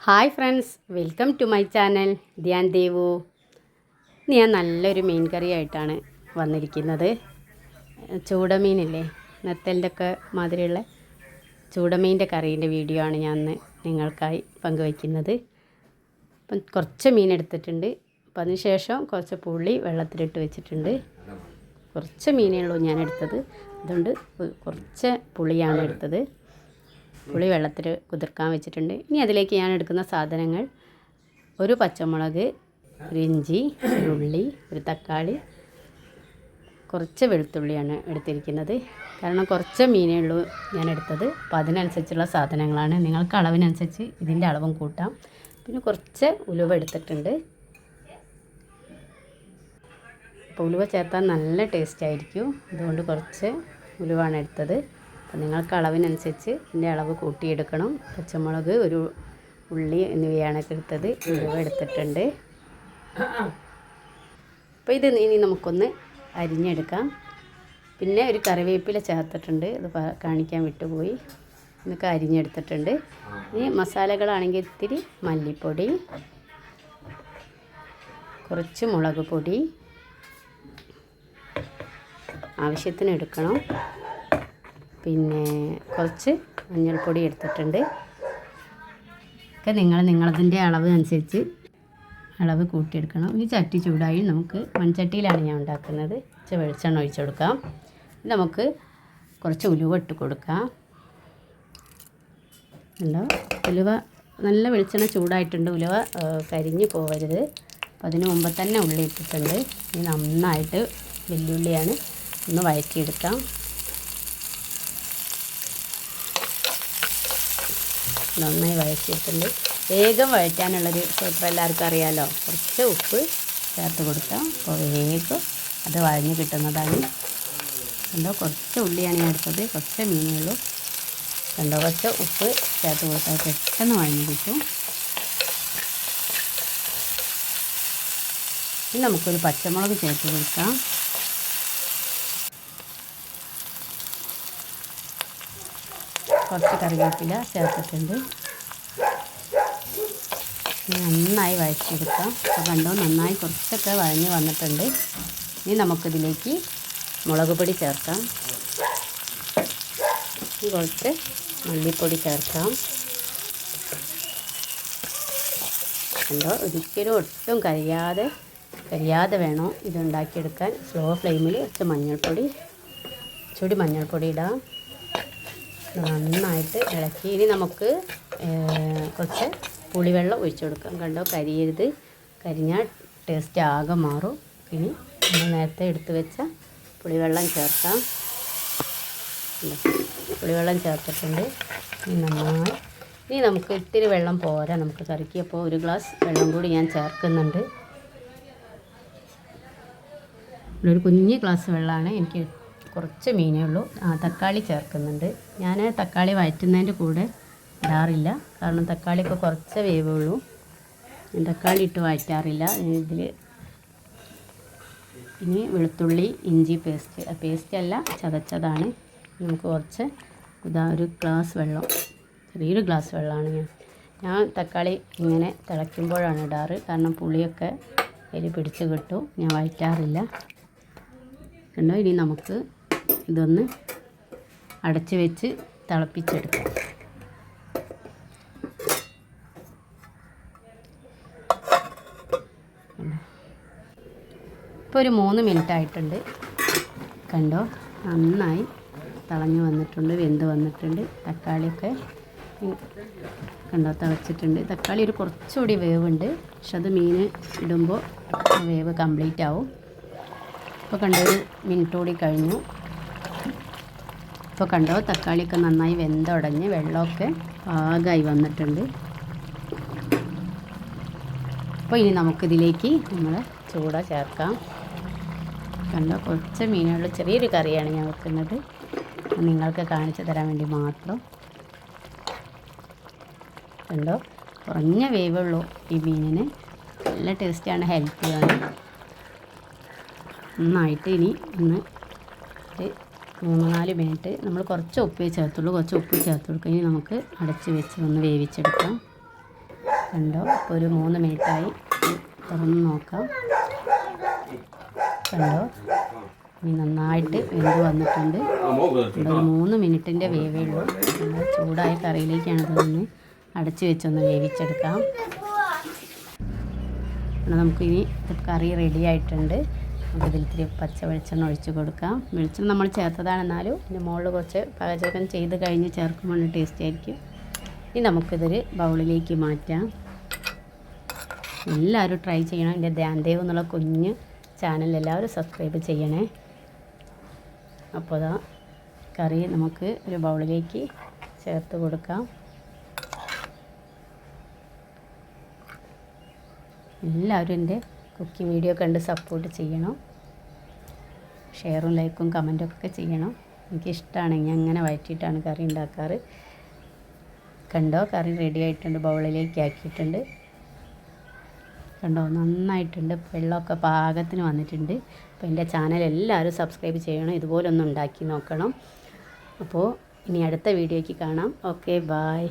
Hi friends, welcome to my channel Dhyan Devu. ഞാൻ നല്ലൊരു മീൻ കറിയായിട്ടാണ് വന്നിരിക്കുന്നത്. ചൂടമീനില്ലേ, നെത്തലിൻ്റെ ഒക്കെ മാതിരിയുള്ള ചൂടമീൻ്റെ കറീൻ്റെ വീഡിയോ ആണ് ഞാൻ നിങ്ങൾക്കായി പങ്കുവയ്ക്കുന്നത്. അപ്പം കുറച്ച് മീൻ എടുത്തിട്ടുണ്ട്. അപ്പം അതിനുശേഷം കുറച്ച് പുളി വെള്ളത്തിലിട്ട് വെച്ചിട്ടുണ്ട്. കുറച്ച് മീനേ ഉള്ളൂ ഞാൻ എടുത്തത്, അതുകൊണ്ട് കുറച്ച് പുളിയാണ് എടുത്തത്. പുളി വെള്ളത്തിൽ കുതിർക്കാൻ വെച്ചിട്ടുണ്ട്. ഇനി അതിലേക്ക് ഞാൻ എടുക്കുന്ന സാധനങ്ങൾ: ഒരു പച്ചമുളക്, ഒരു ഇഞ്ചി, ഒരു ഉള്ളി, ഒരു തക്കാളി, കുറച്ച് വെളുത്തുള്ളിയാണ് എടുത്തിരിക്കുന്നത്. കാരണം കുറച്ച് മീനേ ഉള്ളൂ ഞാൻ എടുത്തത്, അപ്പോൾ അതിനനുസരിച്ചുള്ള സാധനങ്ങളാണ്. നിങ്ങൾക്ക് അളവിനനുസരിച്ച് ഇതിൻ്റെ അളവും കൂട്ടാം. പിന്നെ കുറച്ച് ഉലുവ എടുത്തിട്ടുണ്ട്. അപ്പോൾ ഉലുവ ചേർത്താൽ നല്ല ടേസ്റ്റ് ആയിരിക്കും, അതുകൊണ്ട് കുറച്ച് ഉലുവാണ് എടുത്തത്. അപ്പോൾ നിങ്ങൾക്ക് അളവിനനുസരിച്ച് ഇതിൻ്റെ അളവ് കൂട്ടിയെടുക്കണം. പച്ചമുളക്, ഒരു ഉള്ളി എന്നിവയാണ് എടുത്തത്. ഉലുവ എടുത്തിട്ടുണ്ട്. അപ്പോൾ ഇത് ഇനി നമുക്കൊന്ന് അരിഞ്ഞെടുക്കാം. പിന്നെ ഒരു കറിവേപ്പില ചേർത്തിട്ടുണ്ട്, അത് കാണിക്കാൻ വിട്ടുപോയി. ഇതൊക്കെ അരിഞ്ഞെടുത്തിട്ടുണ്ട്. ഇനി മസാലകളാണെങ്കിൽ ഇത്തിരി മല്ലിപ്പൊടി, കുറച്ച് മുളക് പൊടി ആവശ്യത്തിന് എടുക്കണം. പിന്നെ കുറച്ച് മഞ്ഞൾപ്പൊടി എടുത്തിട്ടുണ്ട്. ഒക്കെ നിങ്ങളതിൻ്റെ അളവ് അനുസരിച്ച് അളവ് കൂട്ടിയെടുക്കണം. ഈ ചട്ടി ചൂടായി നമുക്ക് മൺചട്ടിയിലാണ് ഞാൻ ഉണ്ടാക്കുന്നത്. കുറച്ച് വെളിച്ചെണ്ണ ഒഴിച്ച് കൊടുക്കാം. നമുക്ക് കുറച്ച് ഉലുവ ഇട്ട് കൊടുക്കാം. ഉണ്ടോ, ഉലുവ നല്ല വെളിച്ചെണ്ണ ചൂടായിട്ടുണ്ട്. ഉലുവ കരിഞ്ഞു പോവരുത്. അപ്പോൾ അതിന് മുമ്പ് തന്നെ ഉള്ളി ഇട്ടിട്ടുണ്ട്. ഇനി നന്നായിട്ട് വെല്ലുള്ളിയാണ് ഒന്ന് വഴറ്റിയെടുക്കാം. നന്നായി വഴറ്റിയിട്ടുണ്ട്. വേഗം വഴറ്റാനുള്ളൊരു സൂത്രം എല്ലാവർക്കും അറിയാമല്ലോ. കുറച്ച് ഉപ്പ് ചേർത്ത് കൊടുക്കാം. അപ്പോൾ വേഗം അത് വഴഞ്ഞ് കിട്ടുന്നതാണ്. കണ്ടോ, കുറച്ച് ഉള്ളിയാണ് ഞാൻ എടുത്തത്, കുറച്ച് മീനേ ഉള്ളൂ. കണ്ടോ, കുറച്ച് ഉപ്പ് ചേർത്ത് കൊടുത്താൽ പെട്ടെന്ന് വഴഞ്ഞ് കിട്ടും. ഇനി നമുക്കൊരു പച്ചമുളക് ചേർത്ത് കൊടുക്കാം. കുറച്ച് കറിവേപ്പില ചേർത്തിട്ടുണ്ട്. നന്നായി വഴച്ചെടുക്കാം. അപ്പോൾ കണ്ടോ, നന്നായി കുറച്ചൊക്കെ വഴഞ്ഞ് വന്നിട്ടുണ്ട്. ഇനി നമുക്കിതിലേക്ക് മുളക് പൊടി ചേർക്കാം. കുറച്ച് മല്ലിപ്പൊടി ചേർക്കാം. കണ്ടോ, ഒരിക്കലും ഒട്ടും കരിയാതെ വേണം ഇതുണ്ടാക്കിയെടുക്കാൻ. സ്ലോ ഫ്ലെയിമിൽ കുറച്ച് മഞ്ഞൾപ്പൊടി, ചൂടി മഞ്ഞൾപ്പൊടി ഇടാം. നന്നായിട്ട് ഇളക്കി ഇനി നമുക്ക് കുറച്ച് പുളിവെള്ളം ഒഴിച്ചു കൊടുക്കാം. കണ്ടോ, കരിയരുത്, കരിഞ്ഞാൽ ടേസ്റ്റ് ആകെ മാറും. ഇനി നമ്മൾ നേരത്തെ എടുത്ത് വെച്ച പുളിവെള്ളം ചേർക്കാം. പുളിവെള്ളം ചേർത്തിട്ടുണ്ട്. ഇനി നമുക്ക് ഇത്തിരി വെള്ളം പോരാ നമുക്ക് കറിക്ക്. അപ്പോൾ ഒരു ഗ്ലാസ് വെള്ളം കൂടി ഞാൻ ചേർക്കുന്നുണ്ട്. ഒരു കുഞ്ഞ് ഗ്ലാസ് വെള്ളമാണ് എനിക്ക്. കുറച്ച് മീനേ ഉള്ളൂ. തക്കാളി ചേർക്കുന്നുണ്ട്. ഞാൻ തക്കാളി വഴറ്റുന്നതിൻ്റെ കൂടെ ഇടാറില്ല, കാരണം തക്കാളിയൊക്കെ കുറച്ച് വേവുള്ളൂ. ഞാൻ തക്കാളി ഇട്ട് വഴറ്റാറില്ല ഇതിൽ. ഇനി വെളുത്തുള്ളി ഇഞ്ചി പേസ്റ്റല്ല, ചതച്ചതാണ്. നമുക്ക് കുറച്ച് ഒരു ഗ്ലാസ് വെള്ളം, ചെറിയൊരു ഗ്ലാസ് വെള്ളമാണ് ഞാൻ തക്കാളി ഇങ്ങനെ തിളയ്ക്കുമ്പോഴാണ് ഇടാറ്, കാരണം പുളിയൊക്കെ അതിൽ പിടിച്ച് കിട്ടും. ഞാൻ വഴറ്റാറില്ല. കണ്ടോ, ഇനി നമുക്ക് ഇതൊന്ന് അടച്ച് വെച്ച് തിളപ്പിച്ചെടുക്കാം. ഇപ്പോൾ ഒരു 3 മിനിറ്റ് ആയിട്ടുണ്ട്. കണ്ടോ, നന്നായി തിളഞ്ഞ് വന്നിട്ടുണ്ട്, വെന്ത് വന്നിട്ടുണ്ട്. തക്കാളിയൊക്കെ കണ്ടോ തിളച്ചിട്ടുണ്ട്. തക്കാളി ഒരു കുറച്ചുകൂടി വേവുണ്ട്, പക്ഷെ അത് മീൻ ഇടുമ്പോൾ വേവ് കംപ്ലീറ്റ് ആവും. ഇപ്പോൾ കണ്ടോ, ഒരു മിനിറ്റ് കൂടി കഴിഞ്ഞു. ഇപ്പോൾ കണ്ടോ, തക്കാളിയൊക്കെ നന്നായി വെന്തുടഞ്ഞ് വെള്ളമൊക്കെ പാകമായി വന്നിട്ടുണ്ട്. അപ്പോൾ ഇനി നമുക്കിതിലേക്ക് നമ്മൾ ചൂട ചേർക്കാം. കണ്ടോ, കുറച്ച് മീനുകൾ, ചെറിയൊരു കറിയാണ് ഞാൻ വെക്കുന്നത്, നിങ്ങൾക്ക് കാണിച്ചു തരാൻ വേണ്ടി മാത്രം. കണ്ടോ, കുറഞ്ഞ വേവുള്ളൂ ഈ മീനിന്. നല്ല ടേസ്റ്റിയാണ്, ഹെൽത്തിയാണ്. നന്നായിട്ട് ഇനി ഒന്ന് 3-4 മിനിറ്റ് നമ്മൾ കുറച്ച് ഉപ്പേ ചേർത്തുള്ളൂ, കുറച്ച് ഉപ്പ് ചേർത്ത് കൊടുക്കുക. ഇനി നമുക്ക് അടച്ച് വെച്ച് ഒന്ന് വേവിച്ചെടുക്കാം. കണ്ടോ, ഇപ്പോൾ ഒരു 3 മിനിറ്റായി. തുറന്ന് നോക്കാം. കണ്ടോ, ഇനി നന്നായിട്ട് വെന്ത് വന്നിട്ടുണ്ട്. ഒരു 3 മിനിറ്റിൻ്റെ വേവേ ഉള്ളൂ. ചൂടായ കറിയിലേക്കാണ് ഇതൊന്ന് അടച്ച് വെച്ചൊന്ന് വേവിച്ചെടുക്കാം. നമുക്കിനി കറി റെഡി ആയിട്ടുണ്ട്. നമുക്കിതിൽ ഇത്തിരി പച്ച വെളിച്ചെണ്ണ ഒഴിച്ച് കൊടുക്കാം. വെളിച്ചെണ്ണ നമ്മൾ ചേർത്തതാണെന്നാലും ഇതിൻ്റെ മുകളിൽ കുറച്ച് പാചകം ചെയ്ത് കഴിഞ്ഞ് ചേർക്കുമ്പോൾ ടേസ്റ്റ് ആയിരിക്കും. ഇനി നമുക്കിതൊരു ബൗളിലേക്ക് മാറ്റാം. എല്ലാവരും ട്രൈ ചെയ്യണം. എൻ്റെ ധ്യാൻദേവ് എന്നുള്ള കുഞ്ഞ് ചാനൽ എല്ലാവരും സബ്സ്ക്രൈബ് ചെയ്യണേ. അപ്പോൾ കറി നമുക്ക് ഒരു ബൗളിലേക്ക് ചേർത്ത് കൊടുക്കാം. എല്ലാവരും എൻ്റെ കുക്കിംഗ് വീഡിയോ കണ്ട് സപ്പോർട്ട് ചെയ്യണം. ഷെയറും ലൈക്കും കമൻറ്റും ഒക്കെ ചെയ്യണം. എനിക്കിഷ്ടമാണ്. ഞാൻ അങ്ങനെ വഴറ്റിയിട്ടാണ് കറി ഉണ്ടാക്കാറ്. കണ്ടോ, കറി റെഡി ആയിട്ടുണ്ട്. ബൗളിലേക്ക് ആക്കിയിട്ടുണ്ട്. കണ്ടോ, നന്നായിട്ടുണ്ട്. വെള്ളമൊക്കെ പാകത്തിന് വന്നിട്ടുണ്ട്. അപ്പോൾ എൻ്റെ ചാനൽ എല്ലാവരും സബ്സ്ക്രൈബ് ചെയ്യണം. ഇതുപോലെ ഒന്ന് ഉണ്ടാക്കി നോക്കണം. അപ്പോൾ ഇനി അടുത്ത വീഡിയോയ്ക്ക് കാണാം. Okay, bye.